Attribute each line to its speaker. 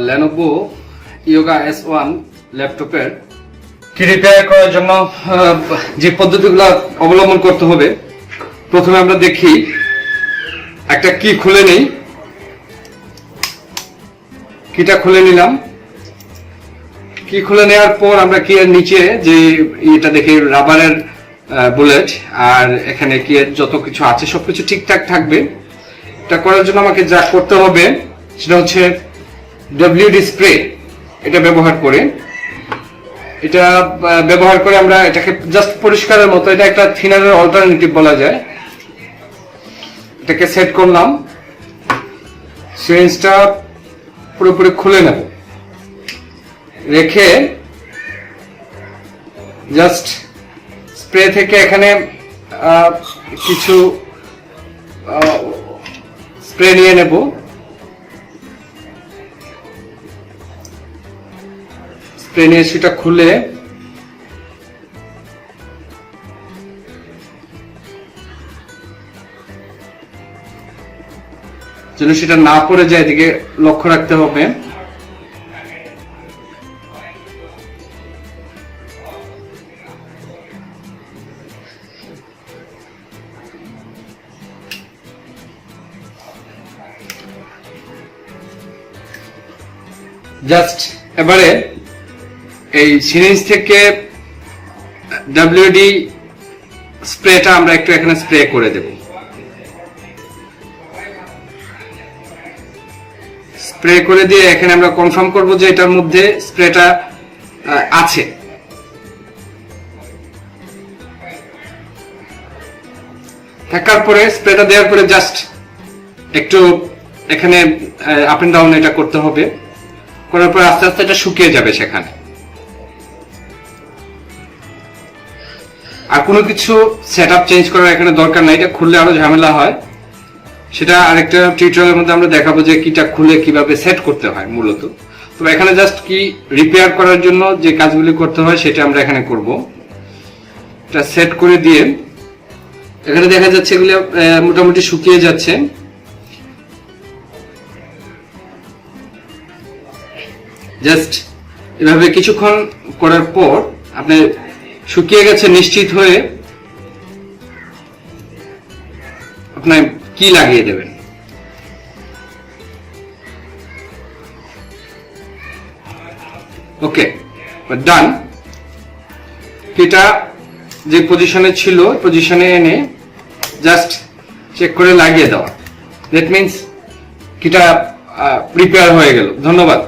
Speaker 1: Lenovo Yoga S1 ল্যাপটপের কি repair করার জন্য যে পদ্ধতিগুলো অবলম্বন করতে হবে, প্রথমে আমরা দেখি একটা কি খুলে নেই। কিটা খুলে নিলাম। কি খুলে নেওয়ার পর আমরা কি এর নিচে যে এটা দেখি রাবারের বুলেট, আর এখানে কি যত কিছু আছে সবকিছু ঠিকঠাক থাকবে। এটা করার জন্য আমাকে যা করতে হবে সেটা হচ্ছে WD স্প্রে। এটা ব্যবহার করে আমরা এটাকে জাস্ট পরিষ্কারের মতো, এটা একটা থিনারের অল্টারনেটিভ বলা যায়। এটাকে সেট করলাম, সিরিঞ্জটা পুরোপুরি খুলে নেব, রেখে জাস্ট স্প্রে থেকে এখানে কিছু স্প্রে নিয়ে নেব। স্প্রে নিয়ে সেটা খুলে যেন সেটা না পড়ে যায়, এদিকে লক্ষ্য রাখতে হবে। জাস্ট এবারে এই সিরিঞ্জ থেকে WD স্প্রেটা আমরা একটু এখানে স্প্রে করে দেব। স্প্রে করে দিয়ে এখানে আমরা কনফার্ম করব যে এটার মধ্যে স্প্রেটা আছে। থাকার পরে স্প্রেটা দেওয়ার পরে জাস্ট একটু এখানে আপ এন্ড ডাউন এটা করতে হবে। করার পর আস্তে আস্তে এটা শুকিয়ে যাবে সেখানে। আর কোনো কিছু সেটআপ চেঞ্জ করার এখানে দরকার নাই, এটা খুললে আরো ঝামেলা হয়। সেটা আরেকটা টিউটোরিয়ালের মধ্যে আমরা দেখাবো যে কিটা খুলে কিভাবে সেট করতে হয় মূলত। তবে এখানে জাস্ট কি রিপেয়ার করার জন্য যে কাজগুলি করতে হয় সেটা আমরা এখানে করব। এটা সেট করে দিয়ে এখানে দেখা যাচ্ছে এগুলো মোটামুটি শুকিয়ে যাচ্ছে। জাস্ট এভাবে কিছুক্ষণ করার পর আপনি শুকিয়ে গেছে নিশ্চিত হয়ে আপনার কি লাগিয়ে দেবেন। ওকে, ডান। কিটা যে পজিশনে ছিল পজিশনে এনে জাস্ট চেক করে লাগিয়ে দেওয়া। দ্যাট মিন্স কিটা রিপেয়ার হয়ে গেল। ধন্যবাদ।